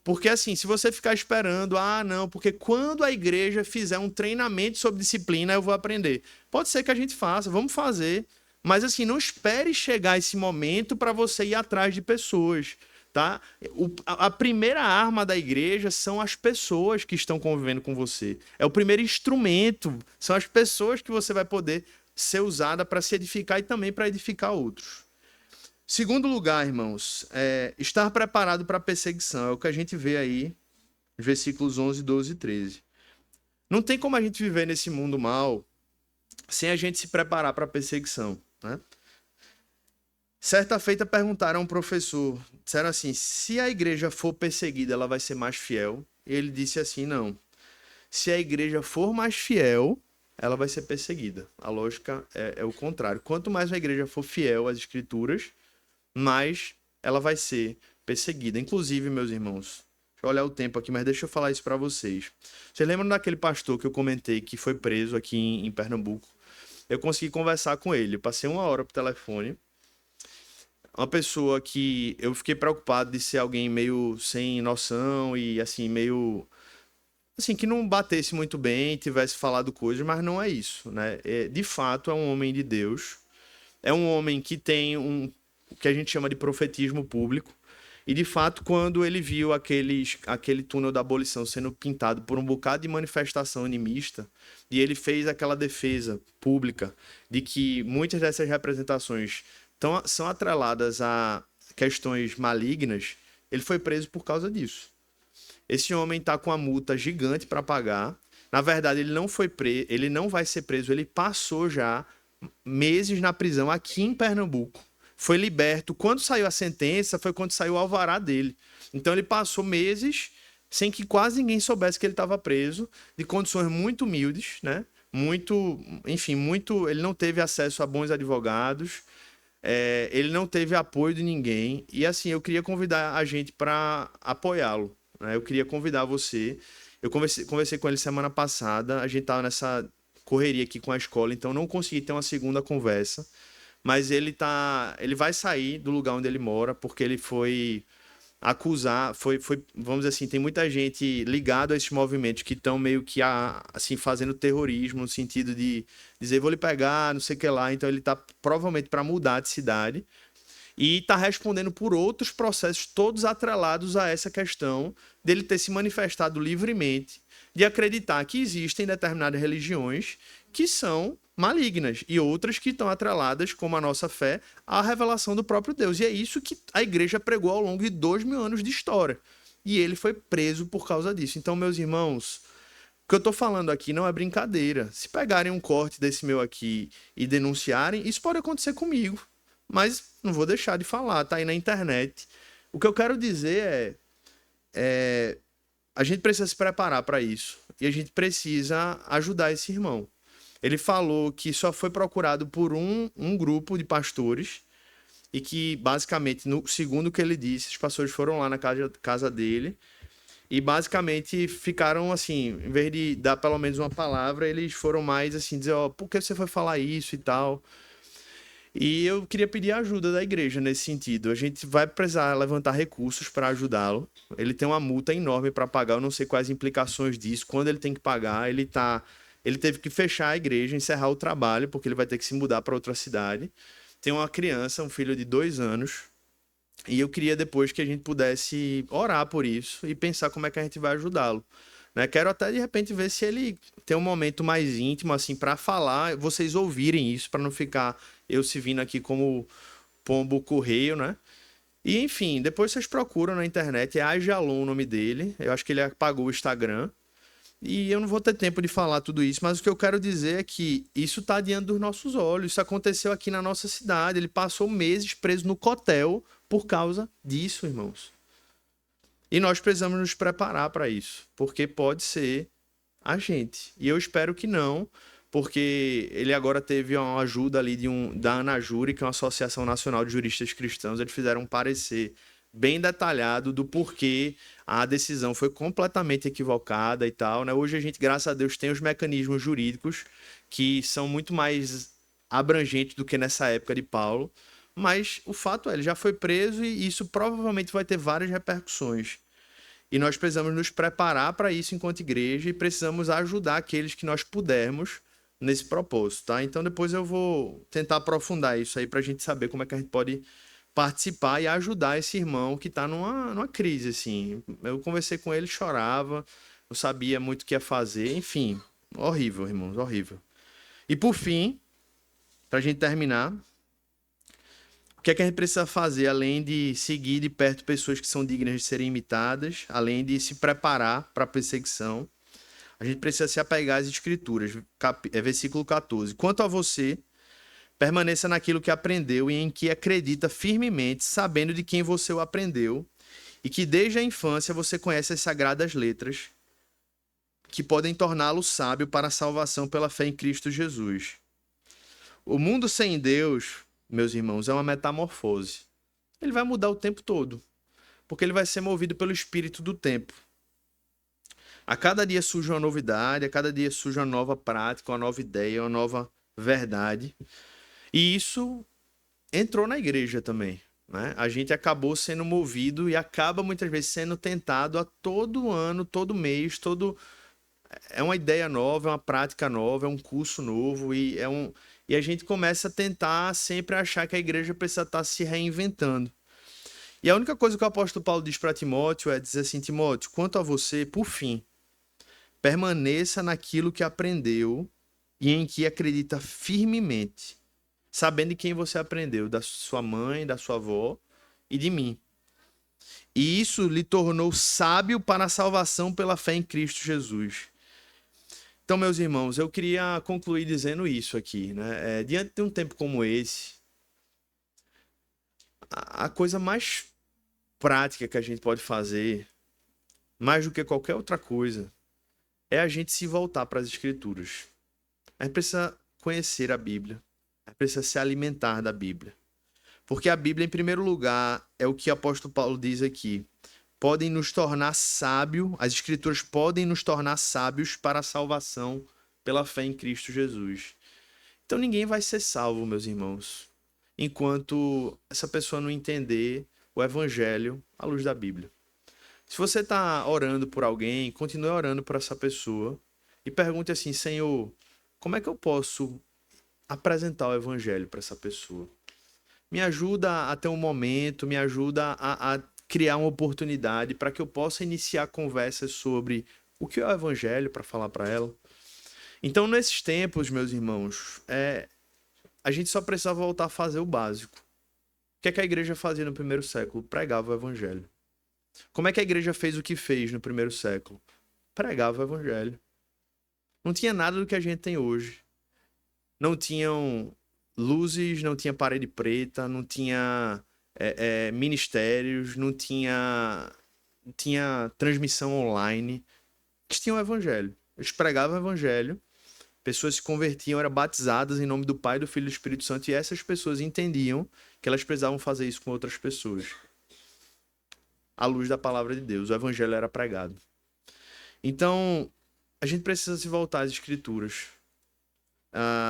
Porque assim, se você ficar esperando, não, porque quando a igreja fizer um treinamento sobre disciplina, eu vou aprender. Pode ser que a gente faça, vamos fazer. Mas assim, não espere chegar esse momento para você ir atrás de pessoas. Tá? A primeira arma da igreja são as pessoas que estão convivendo com você. É o primeiro instrumento. São as pessoas que você vai poder ser usada para se edificar e também para edificar outros. Segundo lugar, irmãos, estar preparado para a perseguição. É o que a gente vê aí, nos versículos 11, 12 e 13. Não tem como a gente viver nesse mundo mal sem a gente se preparar para a perseguição, né? Certa feita perguntaram a um professor, disseram assim, se a igreja for perseguida, ela vai ser mais fiel? Ele disse assim, não. Se a igreja for mais fiel, ela vai ser perseguida. A lógica é o contrário. Quanto mais a igreja for fiel às escrituras, mais ela vai ser perseguida. Inclusive, meus irmãos, deixa eu olhar o tempo aqui, mas deixa eu falar isso para vocês. Vocês lembram daquele pastor que eu comentei que foi preso aqui em Pernambuco? Eu consegui conversar com ele. Eu passei 1 hora por telefone. Uma pessoa que eu fiquei preocupado de ser alguém meio sem noção e assim, meio assim, que não batesse muito bem, tivesse falado coisas, mas não é isso, né? De fato, é um homem de Deus. É um homem que tem o que a gente chama de profetismo público. E, de fato, quando ele viu aquele túnel da abolição sendo pintado por um bocado de manifestação animista, e ele fez aquela defesa pública de que muitas dessas representações são atreladas a questões malignas, ele foi preso por causa disso. Esse homem está com uma multa gigante para pagar. Na verdade, ele não foi preso, ele não vai ser preso, ele passou já meses na prisão aqui em Pernambuco. Foi liberto. Quando saiu a sentença, foi quando saiu o alvará dele. Então ele passou meses sem que quase ninguém soubesse que ele estava preso, de condições muito humildes, né? Muito, enfim, muito. Ele não teve acesso a bons advogados, ele não teve apoio de ninguém. E assim, eu queria convidar a gente para apoiá-lo, né? Eu queria convidar você. Eu conversei com ele semana passada, a gente estava nessa correria aqui com a escola, então não consegui ter uma segunda conversa. Mas ele vai sair do lugar onde ele mora, porque ele foi acusar, vamos dizer assim, tem muita gente ligada a esses movimentos que estão meio que assim fazendo terrorismo no sentido de dizer vou lhe pegar, não sei o que lá, então ele está provavelmente para mudar de cidade e está respondendo por outros processos todos atrelados a essa questão dele ter se manifestado livremente, de acreditar que existem determinadas religiões que são malignas e outras que estão atreladas, como a nossa fé, à revelação do próprio Deus. E é isso que a igreja pregou ao longo de 2000 anos de história. E ele foi preso por causa disso. Então, meus irmãos, o que eu estou falando aqui não é brincadeira. Se pegarem um corte desse meu aqui e denunciarem, isso pode acontecer comigo. Mas não vou deixar de falar, tá aí na internet. O que eu quero dizer a gente precisa se preparar para isso. E a gente precisa ajudar esse irmão. Ele falou que só foi procurado por um grupo de pastores e que, basicamente, segundo o que ele disse, os pastores foram lá na casa dele e, basicamente, ficaram assim, em vez de dar pelo menos uma palavra, eles foram mais assim, dizer, ó, por que você foi falar isso e tal. E eu queria pedir a ajuda da igreja nesse sentido. A gente vai precisar levantar recursos para ajudá-lo. Ele tem uma multa enorme para pagar, eu não sei quais implicações disso, quando ele tem que pagar, ele teve que fechar a igreja, encerrar o trabalho, porque ele vai ter que se mudar para outra cidade. Tem uma criança, um filho de 2 anos, e eu queria depois que a gente pudesse orar por isso e pensar como é que a gente vai ajudá-lo. Né? Quero até de repente ver se ele tem um momento mais íntimo assim para falar, vocês ouvirem isso, para não ficar eu se vindo aqui como pombo correio, né? E enfim, depois vocês procuram na internet, é Ajalon o nome dele. Eu acho que ele apagou o Instagram. E eu não vou ter tempo de falar tudo isso, mas o que eu quero dizer é que isso está diante dos nossos olhos. Isso aconteceu aqui na nossa cidade. Ele passou meses preso no cotel por causa disso, irmãos. E nós precisamos nos preparar para isso, porque pode ser a gente. E eu espero que não, porque ele agora teve uma ajuda ali da ANAJURI, que é uma Associação Nacional de Juristas Cristãos. Eles fizeram um parecer bem detalhado do porquê a decisão foi completamente equivocada e tal, né? Hoje a gente, graças a Deus, tem os mecanismos jurídicos que são muito mais abrangentes do que nessa época de Paulo, mas o fato é, ele já foi preso e isso provavelmente vai ter várias repercussões. E nós precisamos nos preparar para isso enquanto igreja e precisamos ajudar aqueles que nós pudermos nesse propósito, tá? Então depois eu vou tentar aprofundar isso aí para a gente saber como é que a gente pode participar e ajudar esse irmão que está numa crise, assim. Eu conversei com ele, chorava, não sabia muito o que ia fazer, enfim, horrível, irmãos, horrível. E por fim, para a gente terminar, O que é que a gente precisa fazer, além de seguir de perto pessoas que são dignas de serem imitadas, além de se preparar para a perseguição? A gente precisa se apegar às Escrituras. Versículo 14. Quanto a você, permaneça naquilo que aprendeu e em que acredita firmemente, sabendo de quem você o aprendeu, e que desde a infância você conhece as sagradas letras, que podem torná-lo sábio para a salvação pela fé em Cristo Jesus. O mundo sem Deus, meus irmãos, é uma metamorfose. Ele vai mudar o tempo todo, porque ele vai ser movido pelo espírito do tempo. A cada dia surge uma novidade, a cada dia surge uma nova prática, uma nova ideia, uma nova verdade. E isso entrou na igreja também, né? A gente acabou sendo movido e acaba muitas vezes sendo tentado a todo ano, todo mês, todo... É uma ideia nova, é uma prática nova, é um curso novo e a gente começa a tentar sempre achar que a igreja precisa estar se reinventando. E a única coisa que o apóstolo Paulo diz para Timóteo é dizer assim: Timóteo, quanto a você, por fim, permaneça naquilo que aprendeu e em que acredita firmemente, sabendo de quem você aprendeu, da sua mãe, da sua avó e de mim. E isso lhe tornou sábio para a salvação pela fé em Cristo Jesus. Então, meus irmãos, eu queria concluir dizendo isso aqui, né? Diante de um tempo como esse, a coisa mais prática que a gente pode fazer, mais do que qualquer outra coisa, é a gente se voltar para as Escrituras. A gente precisa conhecer a Bíblia, a gente precisa se alimentar da Bíblia. Porque a Bíblia, em primeiro lugar, é o que o apóstolo Paulo diz aqui. Podem nos tornar sábios, as Escrituras podem nos tornar sábios para a salvação pela fé em Cristo Jesus. Então ninguém vai ser salvo, meus irmãos, enquanto essa pessoa não entender o Evangelho à luz da Bíblia. Se você está orando por alguém, continue orando por essa pessoa e pergunte assim: Senhor, como é que eu posso apresentar o Evangelho para essa pessoa? Me ajuda a ter um momento, me ajuda a criar uma oportunidade para que eu possa iniciar conversas sobre o que é o Evangelho para falar para ela. Então, nesses tempos, meus irmãos, a gente só precisa voltar a fazer o básico. O que é que a igreja fazia no primeiro século? Pregava o Evangelho. Como é que a igreja fez o que fez no primeiro século? Pregava o Evangelho. Não tinha nada do que a gente tem hoje. Não tinham luzes, não tinha parede preta, não tinha ministérios, não tinha transmissão online. Eles tinham o Evangelho. Eles pregavam o Evangelho. Pessoas se convertiam, eram batizadas em nome do Pai, do Filho e do Espírito Santo, e essas pessoas entendiam que elas precisavam fazer isso com outras pessoas. À luz da palavra de Deus, o Evangelho era pregado. Então, a gente precisa se voltar às Escrituras.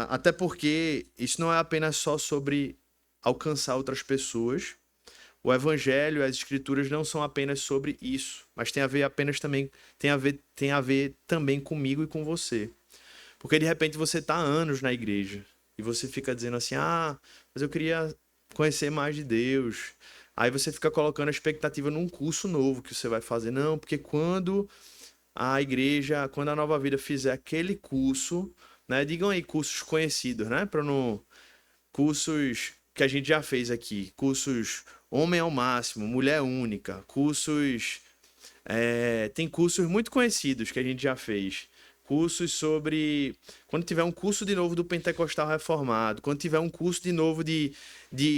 Até porque isso não é apenas só sobre alcançar outras pessoas. O Evangelho, as Escrituras não são apenas sobre isso, mas tem a ver também comigo e com você. Porque de repente você está há anos na igreja e você fica dizendo assim: mas eu queria conhecer mais de Deus. Aí você fica colocando a expectativa num curso novo que você vai fazer. Não, porque quando a Nova Vida fizer aquele curso, né? Digam aí cursos conhecidos, né? Para não... Cursos que a gente já fez aqui. Cursos Homem ao Máximo, Mulher Única. Cursos... tem cursos muito conhecidos que a gente já fez. Cursos sobre... Quando tiver um curso de novo do Pentecostal Reformado, quando tiver um curso de novo de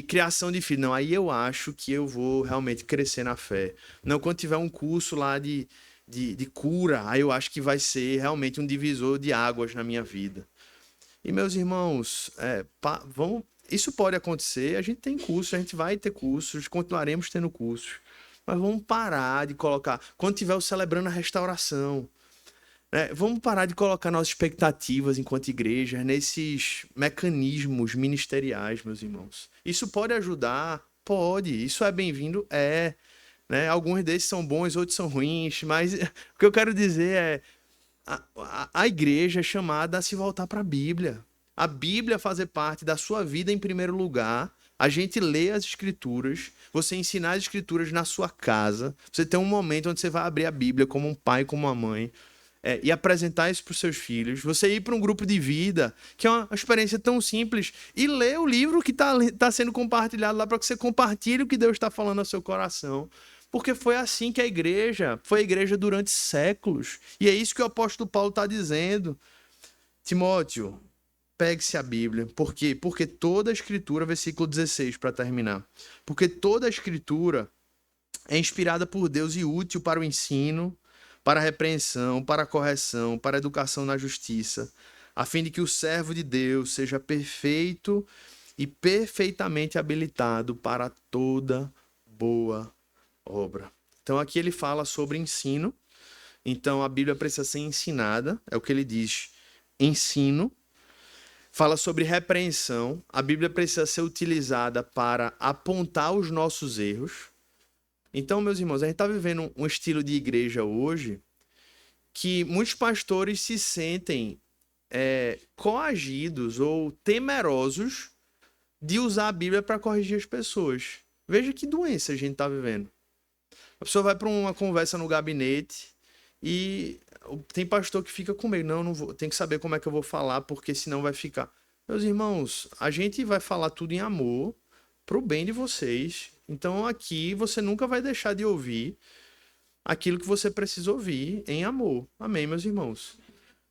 criação de filho, não, aí eu acho que eu vou realmente crescer na fé. Não, quando tiver um curso lá de cura, aí eu acho que vai ser realmente um divisor de águas na minha vida. E, meus irmãos, isso pode acontecer, a gente tem curso, a gente vai ter cursos, continuaremos tendo cursos, mas vamos parar de colocar... Quando tiver o Celebrando a Restauração, vamos parar de colocar nossas expectativas enquanto igreja nesses mecanismos ministeriais, meus irmãos. Isso pode ajudar? Pode. Isso é bem-vindo? Né? Alguns desses são bons, outros são ruins, mas o que eu quero dizer é a igreja é chamada a se voltar para a Bíblia. A Bíblia fazer parte da sua vida em primeiro lugar. A gente lê as Escrituras, você ensinar as Escrituras na sua casa, você tem um momento onde você vai abrir a Bíblia como um pai, como uma mãe. e apresentar isso para os seus filhos. Você ir para um grupo de vida, que é uma experiência tão simples, e ler o livro que tá sendo compartilhado lá para que você compartilhe o que Deus está falando ao seu coração. Porque foi assim que foi a igreja durante séculos. E é isso que o apóstolo Paulo está dizendo. Timóteo, pegue-se a Bíblia. Por quê? Porque toda a Escritura, versículo 16, para terminar. Porque toda a Escritura é inspirada por Deus e útil para o ensino, para a repreensão, para a correção, para a educação na justiça, a fim de que o servo de Deus seja perfeito e perfeitamente habilitado para toda boa obra. Então aqui ele fala sobre ensino. Então a Bíblia precisa ser ensinada, é o que ele diz, ensino. Fala sobre repreensão, a Bíblia precisa ser utilizada para apontar os nossos erros. Então, meus irmãos, a gente está vivendo um estilo de igreja hoje que muitos pastores se sentem coagidos ou temerosos de usar a Bíblia para corrigir as pessoas. Veja que doença a gente está vivendo. A pessoa vai para uma conversa no gabinete e tem pastor que fica com medo. Não vou, tem que saber como é que eu vou falar, porque senão vai ficar. Meus irmãos, a gente vai falar tudo em amor, pro bem de vocês. Então aqui você nunca vai deixar de ouvir aquilo que você precisa ouvir em amor. Amém, meus irmãos?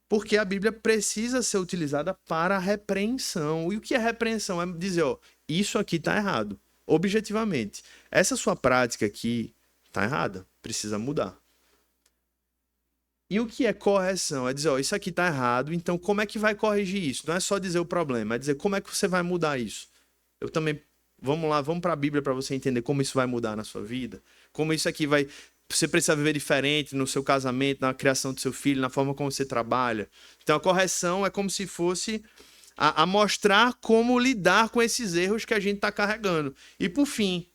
Porque a Bíblia precisa ser utilizada para a repreensão. E o que é repreensão? É dizer, ó, isso aqui está errado. Objetivamente. Essa sua prática aqui está errada. Precisa mudar. E o que é correção? É dizer, ó, isso aqui está errado, então como é que vai corrigir isso? Não é só dizer o problema, é dizer como é que você vai mudar isso. Eu também, vamos lá, vamos para a Bíblia para você entender como isso vai mudar na sua vida. Como isso aqui vai, você precisa viver diferente no seu casamento, na criação do seu filho, na forma como você trabalha. Então a correção é como se fosse a mostrar como lidar com esses erros que a gente está carregando. E por fim,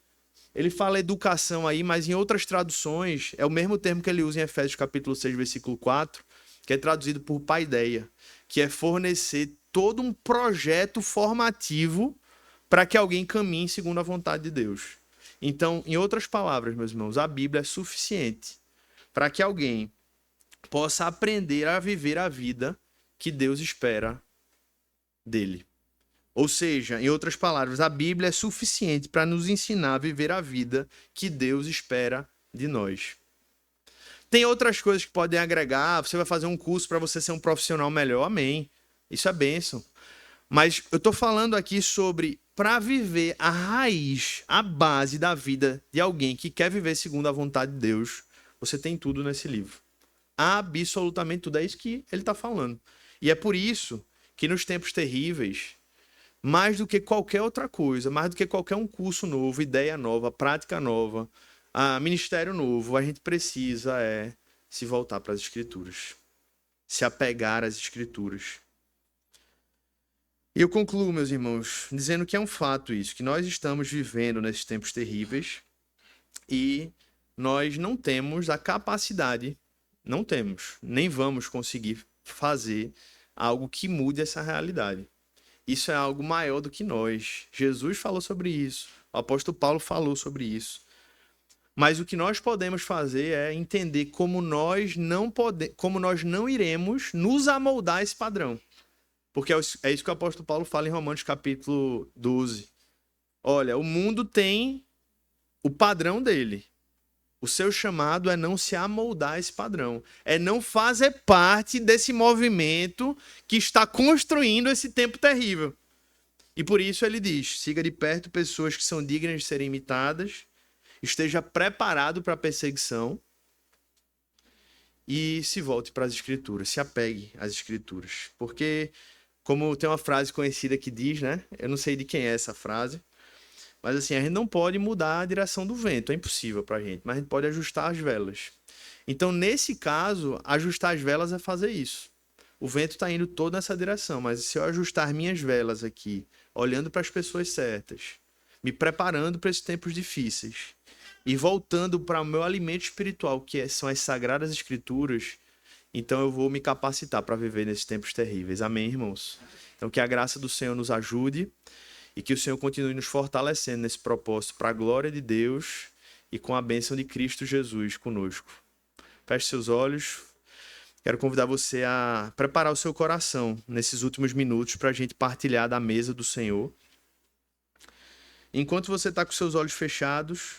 ele fala educação aí, mas em outras traduções é o mesmo termo que ele usa em Efésios capítulo 6, versículo 4, que é traduzido por paideia, que é fornecer todo um projeto formativo para que alguém caminhe segundo a vontade de Deus. Então, em outras palavras, meus irmãos, a Bíblia é suficiente para que alguém possa aprender a viver a vida que Deus espera dele. Ou seja, em outras palavras, a Bíblia é suficiente para nos ensinar a viver a vida que Deus espera de nós. Tem outras coisas que podem agregar, você vai fazer um curso para você ser um profissional melhor, amém. Isso é bênção. Mas eu estou falando aqui sobre para viver a raiz, a base da vida de alguém que quer viver segundo a vontade de Deus. Você tem tudo nesse livro. Absolutamente tudo. É isso que ele está falando. E é por isso que nos tempos terríveis, mais do que qualquer outra coisa, mais do que qualquer um curso novo, ideia nova, prática nova, ministério novo, a gente precisa se voltar para as Escrituras, se apegar às Escrituras. E eu concluo, meus irmãos, dizendo que é um fato isso, que nós estamos vivendo nesses tempos terríveis e nós não temos a capacidade, não temos, nem vamos conseguir fazer algo que mude essa realidade. Isso é algo maior do que nós. Jesus falou sobre isso. O apóstolo Paulo falou sobre isso. Mas o que nós podemos fazer é entender como nós não iremos nos amoldar a esse padrão. Porque é isso que o apóstolo Paulo fala em Romanos capítulo 12. Olha, o mundo tem o padrão dele. O seu chamado é não se amoldar a esse padrão. É não fazer parte desse movimento que está construindo esse tempo terrível. E por isso ele diz, siga de perto pessoas que são dignas de serem imitadas, esteja preparado para a perseguição e se volte para as Escrituras, se apegue às Escrituras. Porque, como tem uma frase conhecida que diz, né? Eu não sei de quem é essa frase, mas assim, a gente não pode mudar a direção do vento, é impossível para a gente, mas a gente pode ajustar as velas. Então, nesse caso, ajustar as velas é fazer isso. O vento está indo todo nessa direção, mas se eu ajustar minhas velas aqui, olhando para as pessoas certas, me preparando para esses tempos difíceis e voltando para o meu alimento espiritual, que são as Sagradas Escrituras, então eu vou me capacitar para viver nesses tempos terríveis. Amém, irmãos? Então, que a graça do Senhor nos ajude e que o Senhor continue nos fortalecendo nesse propósito para a glória de Deus e com a bênção de Cristo Jesus conosco. Feche seus olhos. Quero convidar você a preparar o seu coração nesses últimos minutos para a gente partilhar da mesa do Senhor. Enquanto você está com seus olhos fechados,